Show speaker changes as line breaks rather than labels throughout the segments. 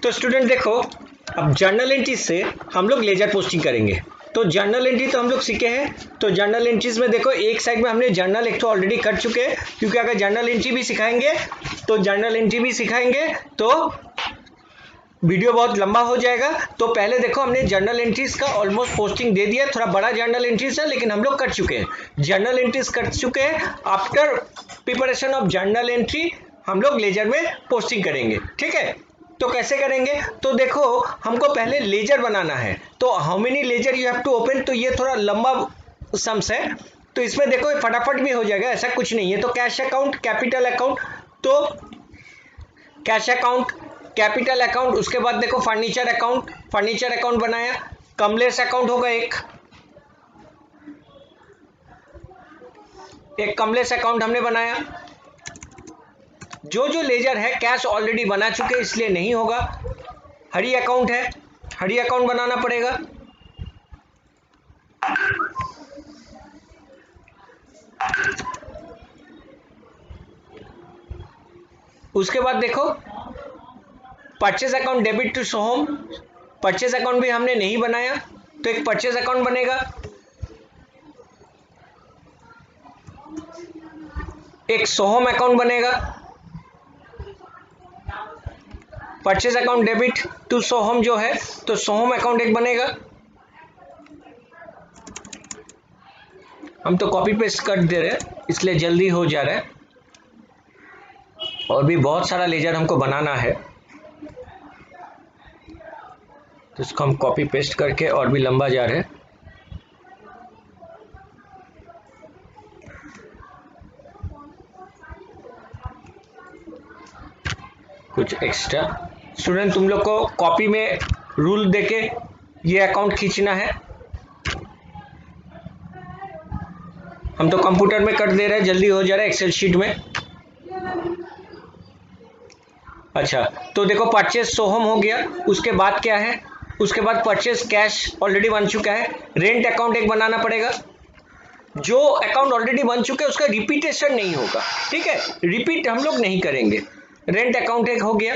तो स्टूडेंट देखो, अब जर्नल एंट्रीज से हम लोग लेजर पोस्टिंग करेंगे। तो जर्नल एंट्री तो हम लोग सीखे हैं। तो जर्नल एंट्रीज में देखो, एक साइड में हमने जर्नल एक तो ऑलरेडी कर चुके हैं, क्योंकि अगर जर्नल एंट्री भी सिखाएंगे तो वीडियो बहुत लंबा हो जाएगा। तो पहले देखो, हमने जर्नल एंट्रीज का ऑलमोस्ट पोस्टिंग दे दिया। थोड़ा बड़ा जर्नल एंट्रीज है, लेकिन हम लोग कर चुके हैं, जर्नल एंट्रीज कर चुके हैं। After preparation of journal entry हम लोग लेजर में पोस्टिंग करेंगे। ठीक है, तो कैसे करेंगे? तो देखो, हमको पहले लेजर बनाना है। तो how many ledger you have to open, तो ये थोड़ा लंबा सम्स है, तो इसमें देखो फटाफट भी हो जाएगा, ऐसा कुछ नहीं है। तो कैश अकाउंट, कैपिटल अकाउंट, तो कैश अकाउंट, कैपिटल अकाउंट, उसके बाद देखो फर्नीचर अकाउंट बनाया। कमलेस अकाउंट होगा एक कमलेस अकाउंट हमने बनाया। जो लेजर है कैश ऑलरेडी बना चुके, इसलिए नहीं होगा। हरी अकाउंट है, हरी अकाउंट बनाना पड़ेगा। उसके बाद देखो purchase account, debit to Soham, purchase account भी हमने नहीं बनाया, तो एक परचेज अकाउंट बनेगा। एक सोहम अकाउंट बनेगा। परचेज अकाउंट डेबिट टू सोहम जो है, तो सोहम अकाउंट एक बनेगा। हम तो कॉपी पेस्ट कर दे रहे हैं, इसलिए जल्दी हो जा रहा है, और भी बहुत सारा लेजर हमको बनाना है, तो इसको हम कॉपी पेस्ट करके और भी लंबा जा रहे हैं। कुछ एक्स्ट्रा स्टूडेंट, तुम लोग को कॉपी में रूल देके ये अकाउंट खींचना है। हम तो कंप्यूटर में कर दे रहे हैं, जल्दी हो जा रहा है एक्सेल शीट में। अच्छा, तो देखो परचेज सोहम हो गया। उसके बाद क्या है? उसके बाद परचेज कैश ऑलरेडी बन चुका है। रेंट अकाउंट एक बनाना पड़ेगा। जो अकाउंट ऑलरेडी बन चुके हैं उसका रिपीटेशन नहीं होगा। ठीक है, रिपीट हम लोग नहीं करेंगे। रेंट अकाउंट एक हो गया।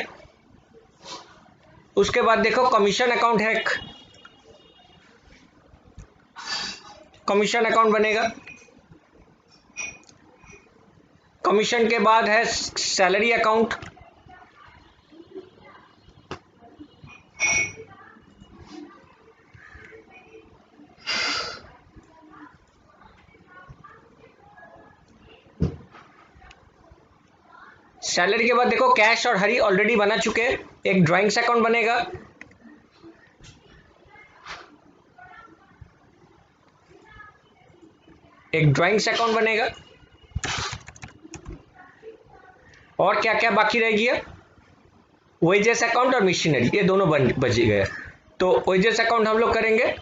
उसके बाद देखो कमीशन अकाउंट है, एक कमीशन अकाउंट बनेगा। कमीशन के बाद है सैलरी अकाउंट। सैलरी के बाद देखो कैश और हरी ऑलरेडी बना चुके हैं, एक ड्राइंग्स अकाउंट बनेगा। एक ड्राइंग्स अकाउंट बनेगा। और क्या क्या बाकी रह गया? वेजेस अकाउंट और मशीनरी, ये दोनों बच गए। तो वेजेस अकाउंट हम लोग करेंगे।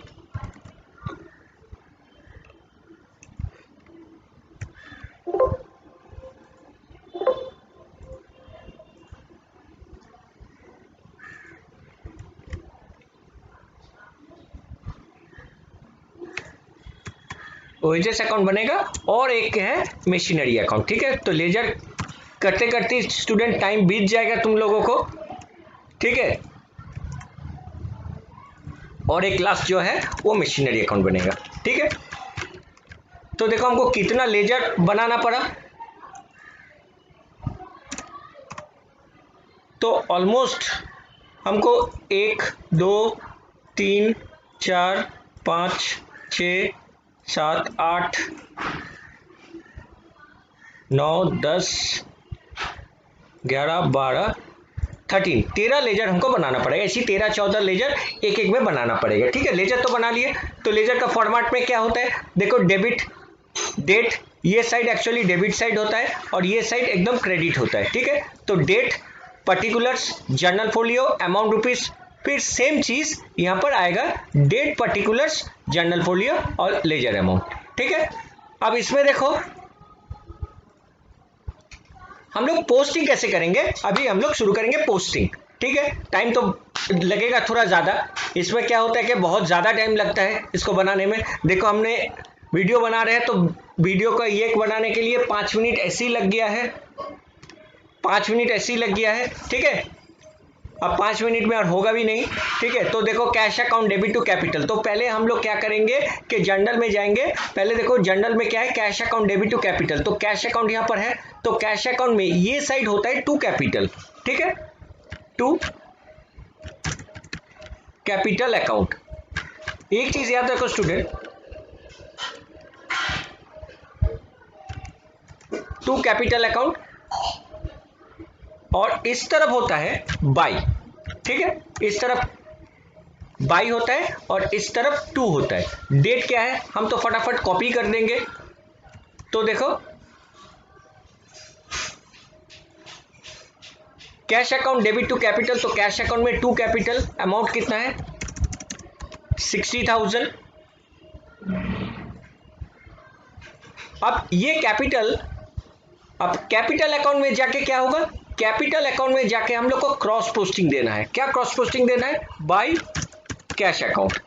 वेजेस अकाउंट बनेगा और एक है मशीनरी अकाउंट। ठीक है, तो लेजर करते करते स्टूडेंट टाइम बीत जाएगा तुम लोगों को। ठीक है, और एक लास्ट जो है वो मशीनरी अकाउंट बनेगा। ठीक है, तो देखो हमको कितना लेजर बनाना पड़ा। तो ऑलमोस्ट हमको 1 2 3 4 5 6 7 8 9 10 11 12 13 लेजर हमको बनाना पड़ेगा। इसी 13-14 लेजर एक एक में बनाना पड़ेगा। ठीक है, लेजर तो बना लिए। तो लेजर का फॉर्मेट में क्या होता है? देखो डेबिट डेट, ये साइड एक्चुअली डेबिट साइड होता है और ये साइड एकदम क्रेडिट होता है। ठीक है, तो date, particulars, journal folio, amount rupees, फिर सेम चीज यहां पर आएगा, डेट, पर्टिकुलर्स, जर्नल फोलियो और लेजर अमाउंट। ठीक है, अब इसमें देखो हम लोग पोस्टिंग कैसे करेंगे। अभी हम लोग शुरू करेंगे पोस्टिंग। ठीक है, टाइम तो लगेगा थोड़ा ज़्यादा। इसमें क्या होता है कि बहुत ज़्यादा टाइम लगता है इसको बनाने में। देखो हमने वीडियो बना रहे हैं, तो वीडियो का ये बनाने के लिए 5 मिनट ऐसे ही लग गया है, 5 मिनट ऐसे ही लग गया है। ठीक है, अब 5 मिनट में और होगा भी नहीं, ठीक है। तो देखो cash account debit to capital, तो पहले हम लोग क्या करेंगे कि जर्नल में जाएंगे। पहले देखो जर्नल में क्या है, cash account debit to capital, तो कैश अकाउंट यहां पर है, तो कैश अकाउंट में ये साइड होता है टू कैपिटल, ठीक है, टू कैपिटल अकाउंट। एक चीज याद रखो स्टूडेंट, टू कैपिटल अकाउंट, और इस तरफ होता है बाई, ठीक है, इस तरफ बाई होता है और इस तरफ टू होता है। डेट क्या है हम तो फटाफट कॉपी कर देंगे। तो देखो cash account debit to capital, तो कैश अकाउंट में टू कैपिटल, अमाउंट कितना है 60,000। अब ये कैपिटल, अब कैपिटल अकाउंट में जाके क्या होगा, कैपिटल अकाउंट में जाके हम लोग को क्रॉस पोस्टिंग देना है। क्या क्रॉस पोस्टिंग देना है, बाय कैश अकाउंट,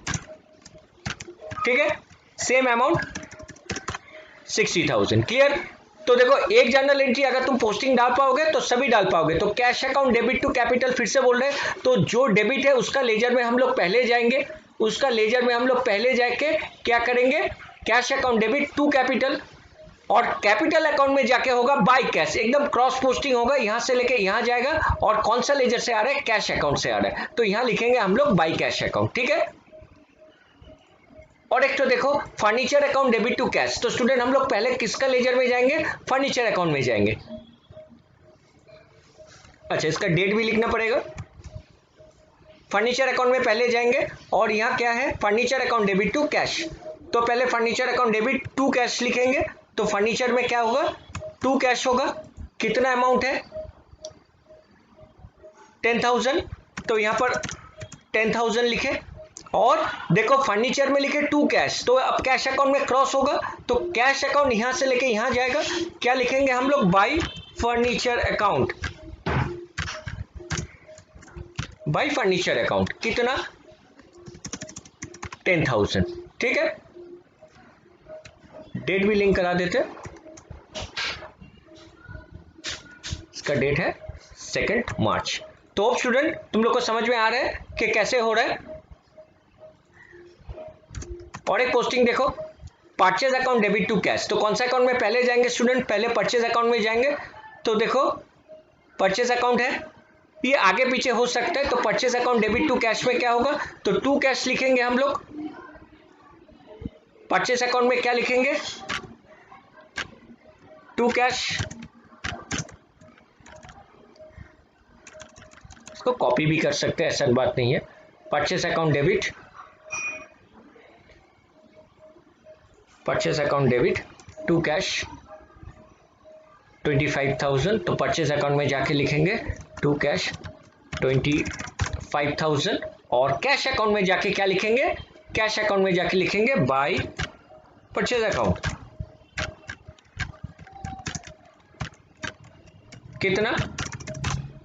ठीक है, सेम अमाउंट 60,000। क्लियर। तो देखो एक जर्नल एंट्री अगर तुम पोस्टिंग डाल पाओगे तो सभी डाल पाओगे। तो cash account debit to capital, फिर से बोल रहे हैं, तो जो डेबिट है उसका लेजर में हम लोग पहले जाएंगे, उसका लेजर में हम लोग पहले जाके क्या करेंगे, cash account debit to capital, और कैपिटल अकाउंट में जाके होगा बाय कैश, एकदम क्रॉस पोस्टिंग होगा, यहां से लेके यहां जाएगा, और कौन सा लेजर से आ रहा है, कैश अकाउंट से आ रहा है, तो यहां लिखेंगे हम लोग बाय कैश अकाउंट, ठीक है। और एक तो देखो furniture account debit to cash, तो स्टूडेंट हम लोग पहले किसका लेजर में जाएंगे, फर्नीचर अकाउंट में जाएंगे। अच्छा इसका डेट भी लिखना पड़ेगा, फर्नीचर अकाउंट में पहले जाएंगे, और यहां क्या है, furniture account debit to cash, तो पहले furniture account debit to cash लिखेंगे। तो फर्नीचर में क्या होगा, टू कैश होगा, कितना अमाउंट है 10,000, तो यहां पर 10,000 लिखे, और देखो फर्नीचर में लिखे टू कैश, तो अब कैश अकाउंट में क्रॉस होगा, तो कैश अकाउंट यहां से लेके यहां जाएगा, क्या लिखेंगे हम लोग, bye furniture account, bye furniture account, कितना 10,000, ठीक है। डेट भी लिंक करा देते, इसका डेट है 2 मार्च। तो स्टूडेंट तुम लोग को समझ में आ रहा है कि कैसे हो रहा है। और एक पोस्टिंग देखो, purchase account debit to cash, तो कौन सा अकाउंट में पहले जाएंगे स्टूडेंट, पहले परचेज अकाउंट में जाएंगे। तो देखो परचेज अकाउंट है, ये आगे पीछे हो सकता है, तो purchase account debit to cash में क्या होगा, तो टू कैश लिखेंगे हम लोग, परचेज अकाउंट में क्या लिखेंगे, टू कैश, इसको कॉपी भी कर सकते हैं, ऐसा बात नहीं है। Purchase account debit, purchase account debit to cash 25,000, तो परचेज अकाउंट में जाके लिखेंगे टू कैश 25,000, और कैश अकाउंट में जाके क्या लिखेंगे, कैश अकाउंट में जाके लिखेंगे बाय परचेज अकाउंट, कितना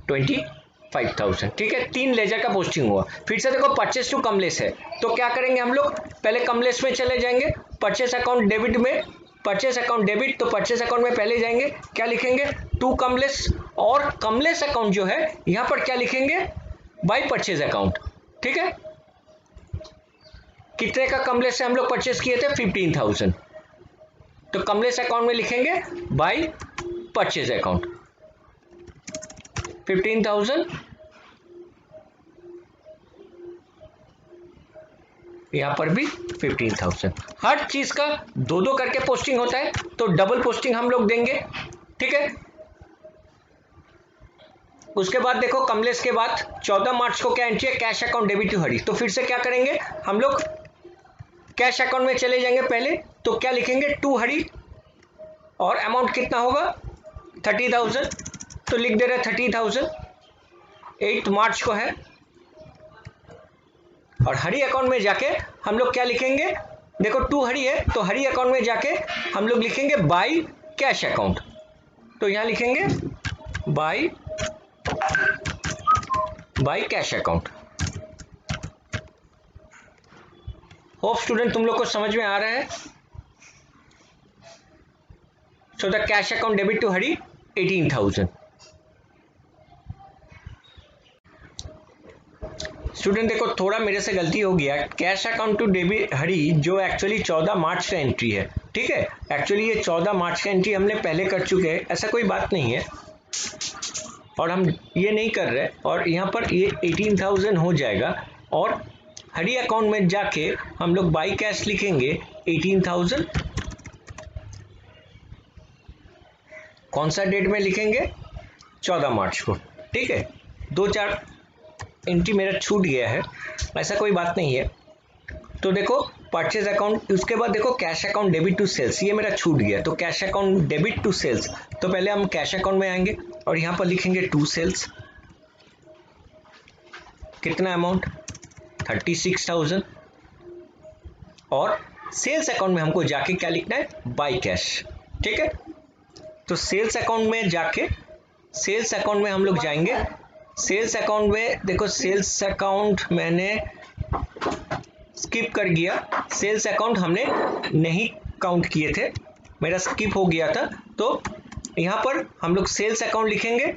25,000, ठीक है। 3 लेजर का पोस्टिंग हुआ। फिर से देखो परचेस टू कमलेश है, तो क्या करेंगे हम लोग, पहले कमलेश में चले जाएंगे, परचेस अकाउंट डेबिट में, परचेस अकाउंट डेबिट, तो परचेस अकाउंट में पहले जाएंगे, क्या लिखेंगे टू कमलेश, और कमलेश अकाउंट जो है यहां पर क्या लिखेंगे, बाय परचेज अकाउंट, ठीक है। कितने का कमलेश से हम लोग परचेस किए थे 15,000, तो कमलेश अकाउंट में लिखेंगे बाय परचेज अकाउंट 15,000, यहां पर भी 15,000। हर चीज का दो दो करके पोस्टिंग होता है, तो डबल पोस्टिंग हम लोग देंगे, ठीक है। उसके बाद देखो कमलेश के बाद 14 मार्च को क्या एंट्री है, कैश अकाउंट डेबिट टू हरी, तो फिर से क्या करेंगे हम लोग, कैश अकाउंट में चले जाएंगे पहले, तो क्या लिखेंगे टू हरी, और अमाउंट कितना होगा 30,000, तो लिख दे रहे 30,000, 8 मार्च को है। और हरी अकाउंट में जाके हम लोग क्या लिखेंगे, देखो टू हरी है, तो हरी अकाउंट में जाके हम लोग लिखेंगे बाय कैश अकाउंट, तो यहां लिखेंगे by cash account. Hope student तुम लोग को समझ में आ रहा है। So the cash account debit to Hari 18,000। Student देखो थोड़ा मेरे से गलती हो गया, cash account to debit Hari जो एक्चुअली 14 मार्च का एंट्री है, ठीक है, एक्चुअली ये 14 मार्च का एंट्री हमने पहले कर चुके हैं, ऐसा कोई बात नहीं है और हम ये नहीं कर रहे, और यहाँ पर ये 18,000 हो जाएगा और हरी अकाउंट में जाके हम लोग बाई कैश लिखेंगे 18,000। कौन सा डेट में लिखेंगे? 14 मार्च को, ठीक है। 2-4 एंट्री मेरा छूट गया है, ऐसा कोई बात नहीं है। तो देखो परचेज अकाउंट, उसके बाद देखो cash account debit to sales, ये मेरा छूट गया, तो cash account debit to sales, तो पहले हम कैश अकाउंट में आएंगे और यहाँ पर लिखेंगे टू सेल्स, कितना अमाउंट? 36,000, और सेल्स अकाउंट में हमको जाके क्या लिखना है? बाई कैश, ठीक है। तो सेल्स अकाउंट में जाके, सेल्स अकाउंट में हम लोग जाएंगे, सेल्स अकाउंट में देखो सेल्स अकाउंट मैंने स्किप कर गया, सेल्स अकाउंट हमने नहीं काउंट किए थे, मेरा स्किप हो गया था, तो यहां पर हम लोग सेल्स अकाउंट लिखेंगे,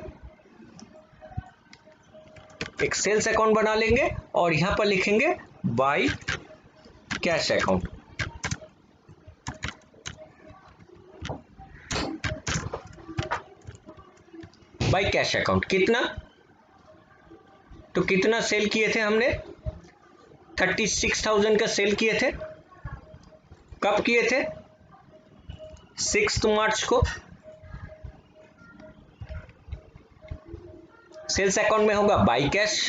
एक सेल्स अकाउंट बना लेंगे और यहां पर लिखेंगे by cash account. Bye cash account कितना? तो कितना सेल किए थे हमने? 36,000 का सेल किए थे। कब किए थे? 6 मार्च को। सेल्स अकाउंट में होगा बाई कैश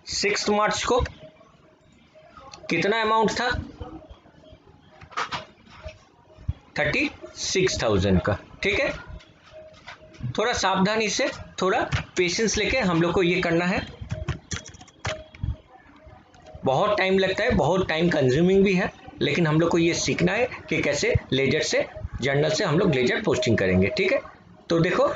6 मार्च को। कितना अमाउंट था? 36,000 का, ठीक है। थोड़ा सावधानी से, थोड़ा पेशेंस लेके हम लोग को ये करना है, बहुत टाइम लगता है, बहुत टाइम कंज्यूमिंग भी है, लेकिन हम लोग को ये सीखना है कि कैसे लेजर से, जर्नल से हम लोग लेजर पोस्टिंग करेंगे, ठीक है। तो देखो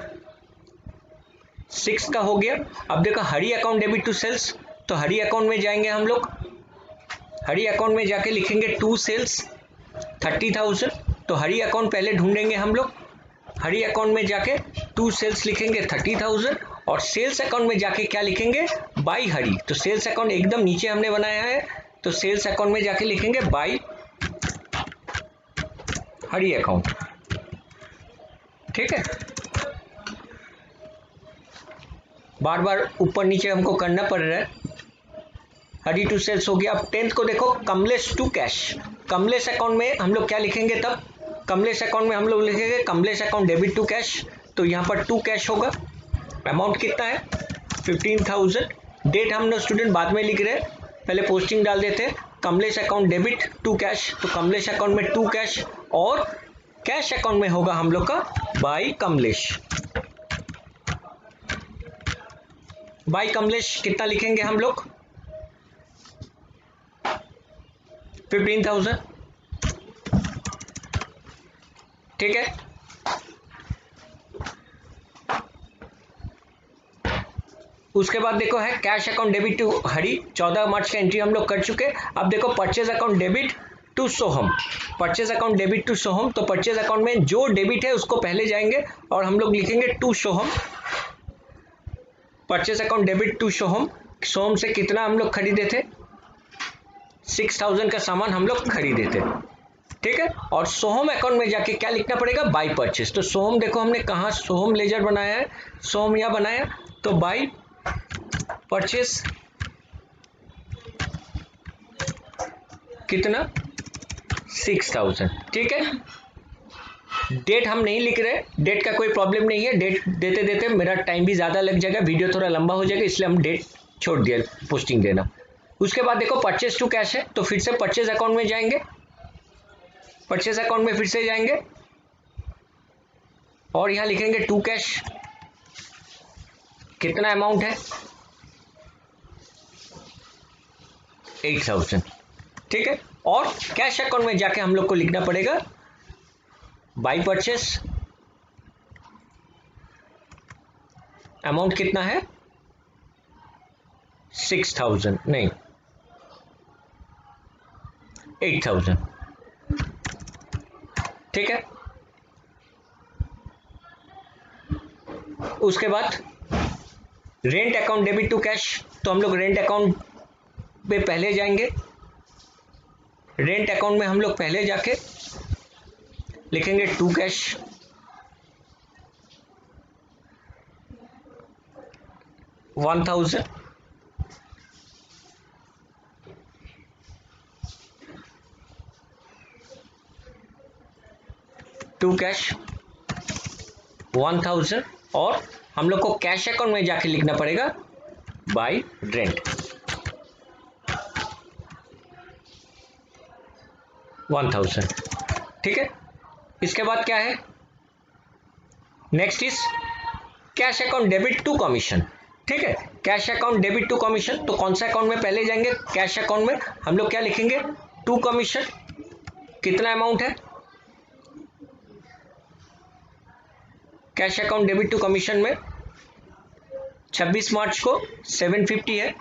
6 का हो गया। अब देखो हरी अकाउंट डेबिट टू सेल्स, तो हरी अकाउंट में जाएंगे हम लोग, हरी अकाउंट में जाके लिखेंगे टू सेल्स 30,000, तो हरी अकाउंट पहले ढूंढेंगे हम लोग, हरी अकाउंट में जाके टू सेल्स लिखेंगे 30,000 और सेल्स अकाउंट में जाके क्या लिखेंगे? बाई हरी। तो सेल्स अकाउंट एकदम नीचे हमने बनाया है, तो सेल्स अकाउंट में जाके लिखेंगे बाई हरी अकाउंट, ठीक है। बार बार ऊपर नीचे हमको करना पड़ रहा है। हरी टू सेल्स हो गया। अब 10th को देखो Kamlesh to cash, Kamlesh account में हम लोग क्या लिखेंगे? तब कमलेश अकाउंट में हम लोग लिखेंगे Kamlesh account debit to cash, तो यहाँ पर टू कैश होगा। अमाउंट कितना है? 15,000। डेट हम लोग स्टूडेंट बाद में लिख रहे हैं, पहले पोस्टिंग डाल देते हैं। Kamlesh account debit to cash, तो कमलेश अकाउंट में टू कैश और कैश अकाउंट में होगा हम लोग का बाई कमलेश। बाई कमलेश कितना लिखेंगे हम लोग? 15,000, ठीक है। उसके बाद देखो है cash account debit to Hari, 14 March का एंट्री हम लोग कर चुके। अब देखो purchase account debit to Soham, purchase account debit to Soham, तो परचेज अकाउंट में जो डेबिट है उसको पहले जाएंगे और हम लोग लिखेंगे to Soham. Purchase account debit to Soham, Soham से कितना हम लोग खरीदे थे? 6,000 का सामान हम लोग खरीदे थे, ठीक है। और सोहम अकाउंट में जाके क्या लिखना पड़ेगा? By purchase. तो सोहम देखो हमने कहा सोहम लेजर बनाया है, सोहम यहां बनाया, तो बाई परचेज कितना? 6,000, ठीक है। डेट हम नहीं लिख रहे, डेट का कोई प्रॉब्लम नहीं है, डेट देते देते मेरा टाइम भी ज्यादा लग जाएगा, वीडियो थोड़ा लंबा हो जाएगा, इसलिए हम डेट छोड़ दिया पोस्टिंग देना। उसके बाद देखो परचेज टू कैश है, तो फिर से परचेज अकाउंट में जाएंगे, परचेज अकाउंट में फिर से जाएंगे और यहां लिखेंगे टू कैश। कितना अमाउंट है? 8,000, ठीक है। और कैश अकाउंट में जाके हम लोग को लिखना पड़ेगा बाई परचेस, अमाउंट कितना है? 6,000 नहीं 8,000, ठीक है। उसके बाद rent account debit to cash, तो हम लोग रेंट अकाउंट पे पहले जाएंगे। रेंट अकाउंट में हम लोग पहले जाके लिखेंगे टू कैश, $1000। टू कैश 1000 और हम लोग को कैश अकाउंट में जाके लिखना पड़ेगा बाय रेंट 1000। ठीक है, इसके बाद क्या है, next is cash account debit to commission. ठीक है, cash account debit to commission, तो कौन सा अकाउंट में पहले जाएंगे, कैश अकाउंट में हम लोग क्या लिखेंगे, टू कमीशन। कितना अमाउंट है, cash account debit to commission में 26 मार्च को 750 है।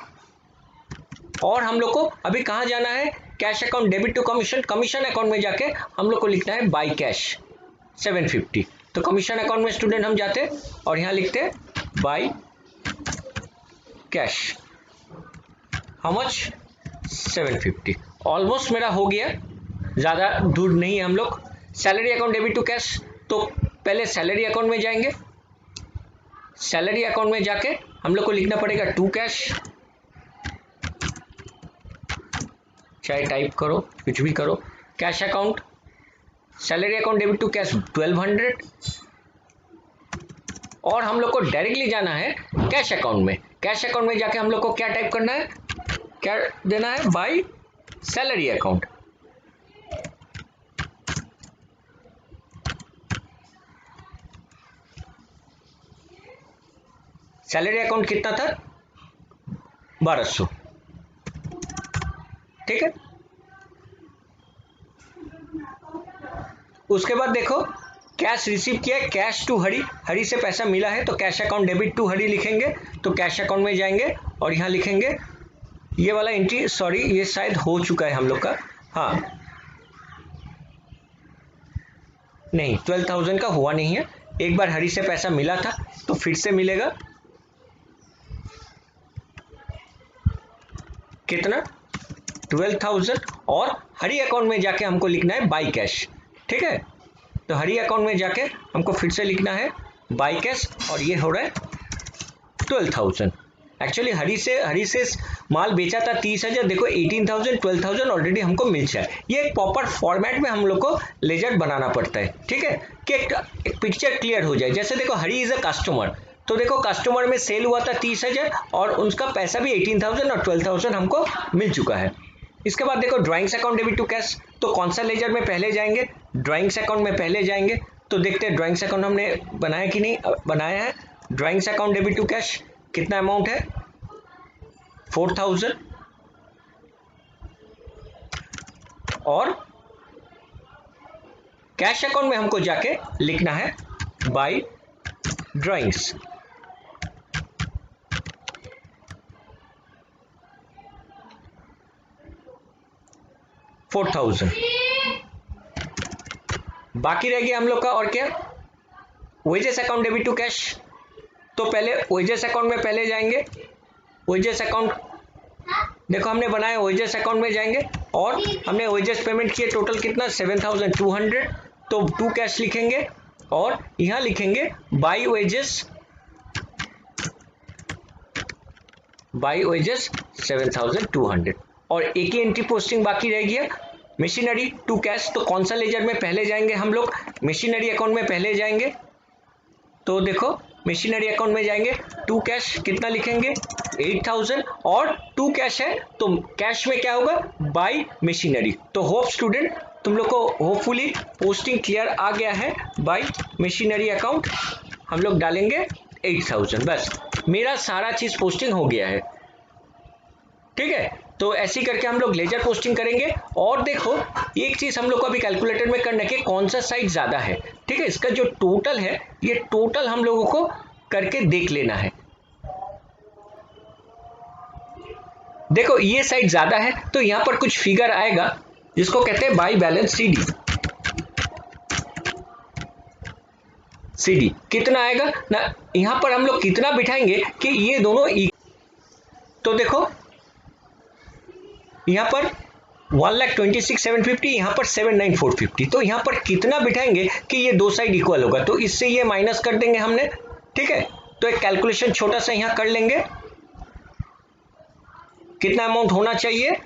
और हम लोग को अभी कहां जाना है, cash account debit to commission, commission account में जाके हम लोग को लिखना है बाय कैश 750। तो कमीशन अकाउंट में स्टूडेंट हम जाते और यहां लिखते by cash how much 750। Almost मेरा हो गया, ज्यादा दूर नहीं है हम लोग। Salary account debit to cash, तो पहले सैलरी अकाउंट में जाएंगे। सैलरी अकाउंट में जाके हम लोग को लिखना पड़ेगा टू कैश, चाहे टाइप करो कुछ भी करो, cash account salary account debit to cash 1200। और हम लोग को डायरेक्टली जाना है कैश अकाउंट में। कैश अकाउंट में जाके हम लोग को क्या टाइप करना है, क्या देना है, by salary account. Salary account कितना था, 1200। ठीक है, उसके बाद देखो कैश रिसीव किया है, कैश टू हरी, हरी से पैसा मिला है तो कैश अकाउंट डेबिट टू हरी लिखेंगे। तो कैश अकाउंट में जाएंगे और यहां लिखेंगे ये वाला एंट्री, सॉरी ये शायद हो चुका है हम लोग का, हाँ नहीं 12,000 का हुआ नहीं है, एक बार हरी से पैसा मिला था तो फिर से मिलेगा। कितना, 12,000 और हरी अकाउंट में जाके हमको लिखना है बाय कैश। ठीक है, तो हरी अकाउंट में जाके हमको फिर से लिखना है बाय कैश और ये हो रहा है 12,000। एक्चुअली हरी से माल बेचा था 30,000, देखो 18,000 12,000 ऑलरेडी हमको मिल जाए। ये एक प्रॉपर फॉर्मेट में हम लोग को लेजर बनाना पड़ता है। ठीक है, कि एक पिक्चर क्लियर हो जाए। जैसे देखो हरी इज अ कस्टमर, तो देखो कस्टमर में सेल हुआ था 30,000 और उनका पैसा भी 18,000 और 12,000 हमको मिल चुका है। इसके बाद देखो drawings account debit to cash, तो कौन सा लेजर में पहले जाएंगे, ड्राइंग्स अकाउंट में पहले जाएंगे। तो देखते हैं ड्राइंग्स अकाउंट हमने बनाया कि नहीं, बनाया है। Drawings account debit to cash कितना अमाउंट है, 4,000 और कैश अकाउंट में हमको जाके लिखना है बाय ड्राइंग्स। $4,000 बाकी रह गया हम लोग का। और क्या, wages account debit to cash, तो पहले वेजेस अकाउंट में पहले जाएंगे। वेजेस अकाउंट देखो हमने बनाया, वेजेस अकाउंट में जाएंगे और हमने वेजेस पेमेंट किए टोटल कितना 7,200, तो टू कैश लिखेंगे और यहां लिखेंगे बाय वेजेस 7,200। और एक ही एंट्री पोस्टिंग बाकी रह गया, मशीनरी टू कैश। तो कौन सा लेजर में पहले जाएंगे हम लोग, मशीनरी अकाउंट में पहले जाएंगे। तो देखो मशीनरी अकाउंट में जाएंगे, टू कैश कितना लिखेंगे 8,000 और टू कैश है तो कैश में क्या होगा, बाय मशीनरी। तो होप स्टूडेंट तुम लोग को होपफुली पोस्टिंग क्लियर आ गया है। बाय मशीनरी अकाउंट हम लोग डालेंगे 8,000, बस मेरा सारा चीज पोस्टिंग हो गया है। ठीक है, तो ऐसे करके हम लोग लेजर पोस्टिंग करेंगे। और देखो एक चीज हम लोग को अभी कैलकुलेटर में करना है कि कौन सा साइड ज्यादा है। ठीक है, इसका जो टोटल है ये टोटल हम लोगों को करके देख लेना है। देखो ये साइड ज्यादा है तो यहां पर कुछ फिगर आएगा जिसको कहते हैं बाय बैलेंस सीडी कितना आएगा ना, यहां पर हम लोग कितना बिठाएंगे कि ये दोनों तो देखो यहां पर 1,26,750, यहां पर 7,9,450, तो यहां पर कितना बिठाएंगे कि ये दो साइड इक्वल होगा, तो इससे ये माइनस कर देंगे हमने, ठीक है। तो एक कैलकुलेशन छोटा सा यहां कर लेंगे, कितना अमाउंट होना चाहिए,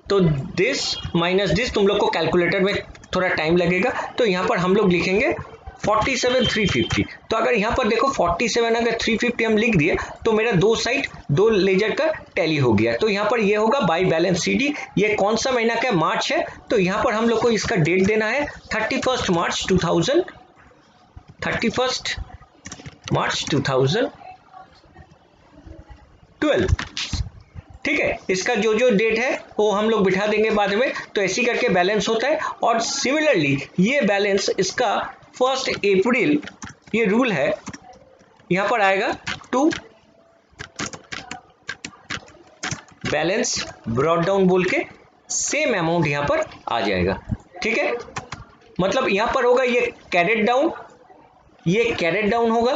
तो दिस माइनस दिस, तुम लोग को कैलकुलेटर में थोड़ा टाइम लगेगा, तो यहां पर हम लोग लिखेंगे 47,350। तो अगर यहां पर देखो 47 अगर 350 हम लिख दिए तो मेरा दो साइड दो लेजर का टैली हो गया। तो यहां पर ये होगा बाई बैलेंस सीडी। ये कौन सा महीना का मार्च है, तो यहां पर हम लोग को इसका डेट देना है 31 मार्च 2012, ठीक है। इसका जो जो डेट है वो हम लोग बिठा देंगे बाद में। तो ऐसी करके बैलेंस होता है। और सिमिलरली ये बैलेंस इसका 1 अप्रैल, ये रूल है, यहां पर आएगा टू बैलेंस ब्रॉट डाउन बोल के सेम अमाउंट यहां पर आ जाएगा, ठीक है। मतलब यहां पर होगा ये कैरेट डाउन, ये कैरेट डाउन होगा,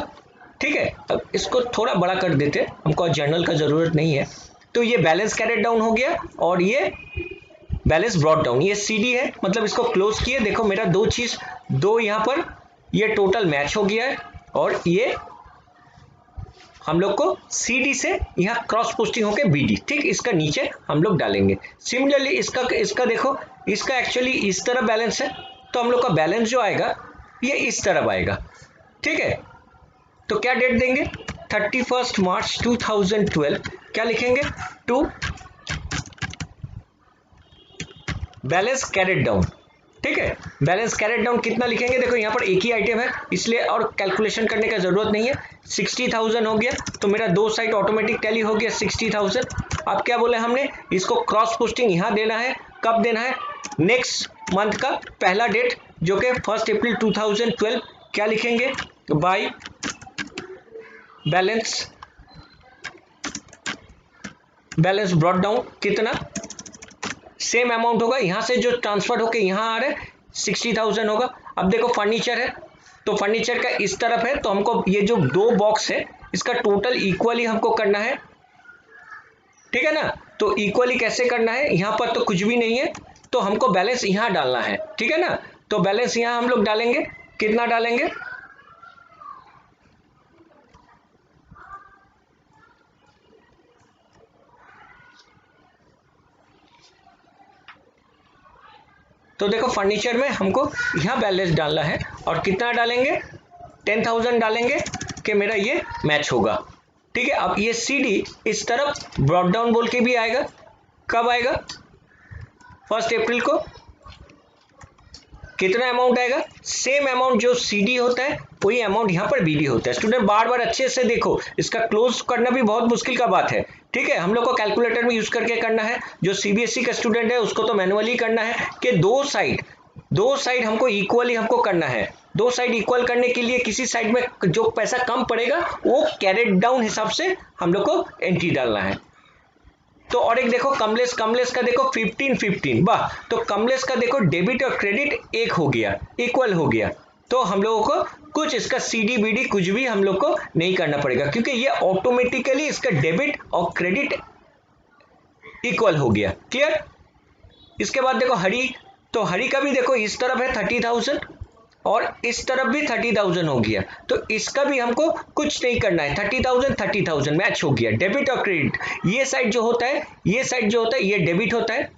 ठीक है। अब इसको थोड़ा बड़ा कर देते हैं, हमको जर्नल का जरूरत नहीं है। तो ये बैलेंस कैरेट डाउन हो गया और ये बैलेंस ब्रॉट डाउन, ये सीडी है, मतलब इसको क्लोज किए। देखो मेरा दो चीज, दो यहां पर ये टोटल मैच हो गया है और ये हम लोग को सीडी से यहां क्रॉस पोस्टिंग होके बीडी, ठीक, इसका नीचे हम लोग डालेंगे। सिमिलरली इसका देखो, इसका एक्चुअली इस तरह बैलेंस है, तो हम लोग का बैलेंस जो आएगा ये इस तरफ आएगा, ठीक है। तो क्या डेट देंगे, 31 मार्च 2012, क्या लिखेंगे, टू बैलेंस कैरेट डाउन, ठीक है। बैलेंस कैरेट डाउन कितना लिखेंगे, देखो यहां पर एक ही आइटम है इसलिए और कैलकुलेशन करने का जरूरत नहीं है। 60,000 हो गया, तो मेरा दो साइड ऑटोमेटिक टैली हो गया 60,000। अब क्या बोले हमने, इसको क्रॉस पोस्टिंग यहां देना है, कब देना है, नेक्स्ट मंथ का पहला डेट जो कि 1 अप्रैल 2012। क्या लिखेंगे, बाय बैलेंस ब्रॉट डाउन, कितना सेम अमाउंट होगा, यहां से जो ट्रांसफर होके यहां आ रहा है 60,000 होगा। अब देखो फर्नीचर है, तो फर्नीचर का इस तरफ है, तो हमको ये जो दो बॉक्स है इसका टोटल इक्वली हमको करना है, ठीक है ना। तो इक्वली कैसे करना है, यहां पर तो कुछ भी नहीं है, तो हमको बैलेंस यहां डालना है, ठीक है ना। तो बैलेंस यहां हम लोग डालेंगे, कितना डालेंगे, तो देखो फर्नीचर में हमको यहां बैलेंस डालना है और कितना डालेंगे, 10,000 डालेंगे कि मेरा ये मैच होगा, ठीक है। अब ये सीडी इस तरफ ब्रॉट डाउन बोल के भी आएगा, कब आएगा, 1 अप्रैल को। कितना अमाउंट आएगा, सेम अमाउंट जो सीडी होता है वही अमाउंट यहां पर बीडी होता है। स्टूडेंट बार बार अच्छे से देखो, इसका क्लोज करना भी बहुत मुश्किल का बात है, ठीक है। हम लोग को कैलकुलेटर में यूज करके करना है, जो सीबीएसई का स्टूडेंट है उसको तो मैनुअली करना है कि दो साइड हमको इक्वली हमको करना है। दो साइड इक्वल करने के लिए किसी साइड में जो पैसा कम पड़ेगा वो कैरेट डाउन हिसाब से हम लोग को एंट्री डालना है। तो और एक देखो कमलेश का देखो 15-15, वाह, तो कमलेश का देखो डेबिट और क्रेडिट एक हो गया, इक्वल हो गया। तो हम लोगों को कुछ इसका सीडी बीडी कुछ भी हम लोग को नहीं करना पड़ेगा, क्योंकि ये ऑटोमेटिकली इसका डेबिट और क्रेडिट इक्वल हो गया, क्लियर। इसके बाद देखो हरी, तो हरी का भी देखो इस तरफ है 30,000 और इस तरफ भी 30,000 हो गया, तो इसका भी हमको कुछ नहीं करना है, 30,000 मैच हो गया, डेबिट और क्रेडिट। ये साइड जो होता है ये डेबिट होता है,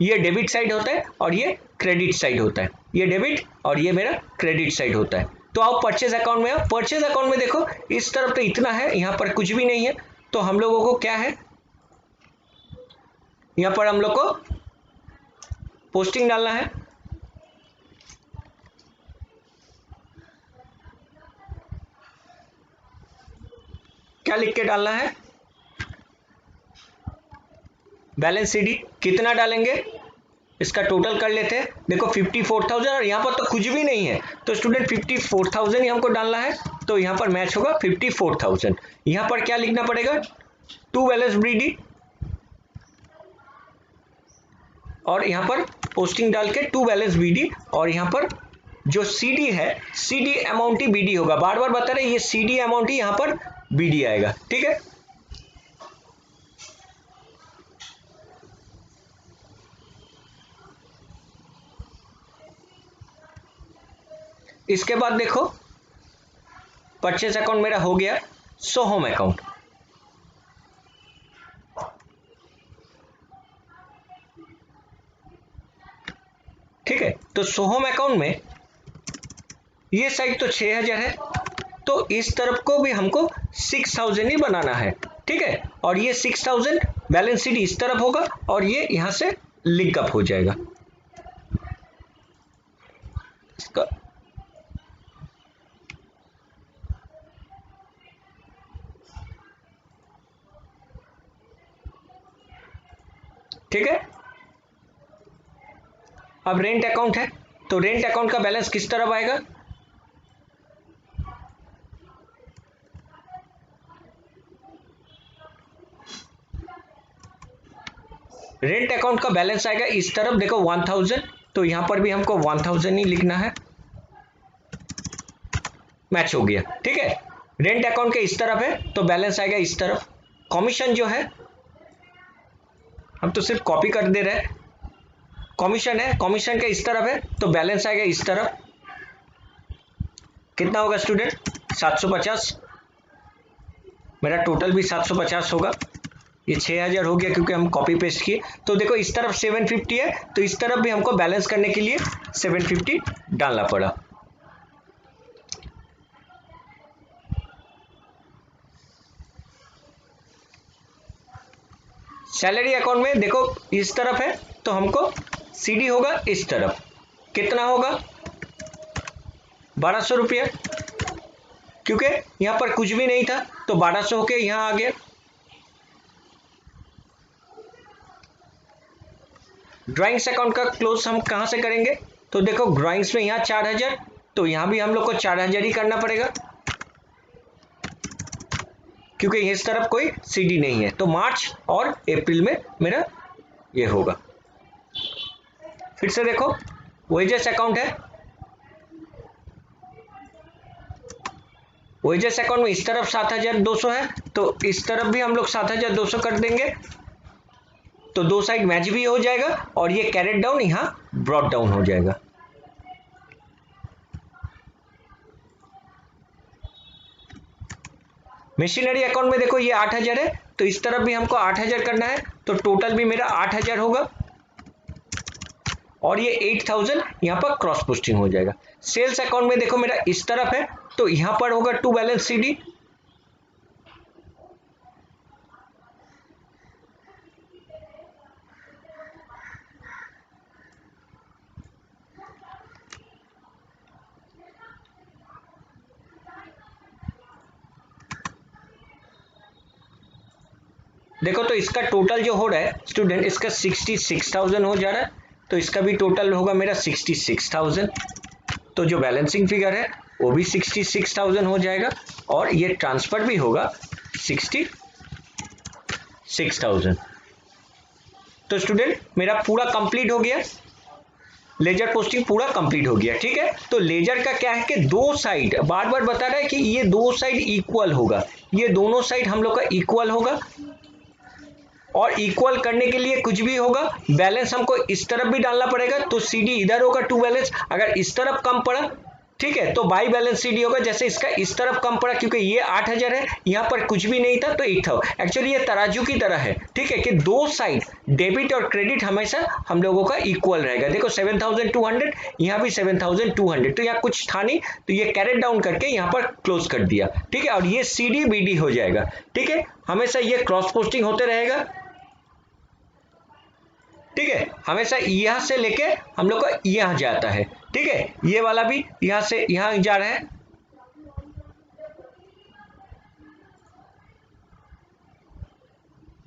ये डेबिट साइड होता है और ये क्रेडिट साइड होता है, ये डेबिट और ये मेरा क्रेडिट साइड होता है। तो आओ परचेज अकाउंट में, परचेज अकाउंट में देखो इस तरफ तो इतना है, यहां पर कुछ भी नहीं है, तो हम लोगों को क्या है, यहां पर हम लोग को पोस्टिंग डालना है, क्या लिख के डालना है, बैलेंस सीडी कितना डालेंगे, इसका टोटल कर लेते हैं। देखो 54,000 और यहां पर तो कुछ भी नहीं है, तो स्टूडेंट 54,000 ही हमको डालना है, तो यहां पर मैच होगा 54,000। यहां पर क्या लिखना पड़ेगा, टू बैलेंस बीडी और यहां पर पोस्टिंग डाल के टू बैलेंस बीडी, और यहां पर जो सीडी है सीडी अमाउंट ही बीडी होगा, बार बार बता रहे ये सीडी अमाउंट ही यहां पर बीडी आएगा, ठीक है। इसके बाद देखो परचेज अकाउंट मेरा हो गया, सो होम अकाउंट। ठीक है, तो सो होम अकाउंट में ये साइड तो 6000 है, तो इस तरफ को भी हमको 6000 ही बनाना है। ठीक है, और ये 6000 बैलेंस शीट इस तरफ होगा और ये यहां से लिंकअप हो जाएगा इसका। ठीक है, अब रेंट अकाउंट है, तो रेंट अकाउंट का बैलेंस किस तरफ आएगा, रेंट अकाउंट का बैलेंस आएगा इस तरफ, देखो 1000, तो यहां पर भी हमको 1000 ही लिखना है, मैच हो गया। ठीक है, रेंट अकाउंट के इस तरफ है तो बैलेंस आएगा इस तरफ। कमीशन जो है हम तो सिर्फ कॉपी कर दे रहे हैं, कमीशन है, कमीशन के इस तरफ है तो बैलेंस आएगा इस तरफ। कितना होगा स्टूडेंट, 750, मेरा टोटल भी 750 होगा। ये 6000 हो गया क्योंकि हम कॉपी पेस्ट किए। तो देखो इस तरफ 750 है, तो इस तरफ भी हमको बैलेंस करने के लिए 750 डालना पड़ा। सैलरी अकाउंट में देखो इस तरफ है तो हमको सीडी होगा इस तरफ, कितना होगा 1200 रुपया, क्योंकि यहां पर कुछ भी नहीं था तो 1200 होके यहां आ गया। ड्राइंग्स अकाउंट का क्लोज हम कहां से करेंगे, तो देखो ड्राइंग्स में यहां 4000, तो यहां भी हम लोग को 4000 ही करना पड़ेगा क्योंकि इस तरफ कोई सीडी नहीं है। तो मार्च और अप्रैल में मेरा ये होगा। फिर से देखो वेजेस अकाउंट है, वेजेस अकाउंट में इस तरफ 7200 है, तो इस तरफ भी हम लोग 7200 कर देंगे, तो दो साइड मैच भी हो जाएगा और ये कैरेट डाउन यहां ब्रॉट डाउन हो जाएगा। मशीनरी अकाउंट में देखो ये 8000 है, तो इस तरफ भी हमको 8000 करना है, तो टोटल भी मेरा 8000 होगा और ये 8000 यहां पर क्रॉस पोस्टिंग हो जाएगा। सेल्स अकाउंट में देखो मेरा इस तरफ है, तो यहां पर होगा टू बैलेंस सीडी, देखो तो इसका टोटल जो हो रहा है स्टूडेंट, इसका 66,000 हो जा रहा है, तो इसका भी टोटल होगा मेरा 66,000। तो जो बैलेंसिंग फिगर है वो भी 66,000 हो जाएगा और ये ट्रांसफर भी होगा 66,000। तो स्टूडेंट मेरा पूरा कंप्लीट हो गया, लेजर पोस्टिंग पूरा कंप्लीट हो गया। ठीक है, तो लेजर का क्या है कि दो साइड बार बार बता रहा है कि ये दो साइड इक्वल होगा, ये दोनों साइड हम लोग का इक्वल होगा और इक्वल करने के लिए कुछ भी होगा बैलेंस हमको इस तरफ भी डालना पड़ेगा, तो सीडी इधर होगा टू बैलेंस, अगर इस तरफ कम पड़ा ठीक है तो बाई बैलेंस सीडी होगा, जैसे इसका इस तरफ कम पड़ा क्योंकि ये 8000 है, यहां पर कुछ भी नहीं था तो 8000। एक्चुअली ये तराजू की तरह है, ठीक है, कि दो साइड डेबिट और क्रेडिट हमेशा हम लोगों का इक्वल रहेगा। देखो 7200, यहां भी 7200, तो यहाँ कुछ था नहीं, तो ये कैरेट डाउन करके यहां पर क्लोज कर दिया। ठीक है, और ये सीडी बीडी हो जाएगा। ठीक है, हमेशा ये क्रॉस पोस्टिंग होते रहेगा। ठीक है, हमेशा यहां से लेके हम लोग का यहां जाता है। ठीक है, ये वाला भी यहां से यहां जा रहा है,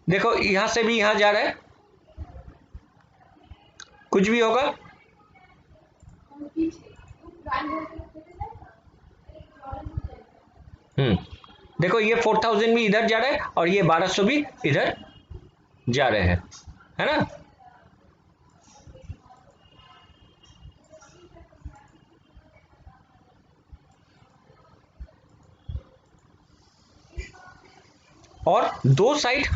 देखो यहां से भी यहां जा रहा है, कुछ भी होगा देखो ये 4000 भी इधर जा रहा है और ये 1200 भी इधर जा रहे हैं, है ना। और दो साइड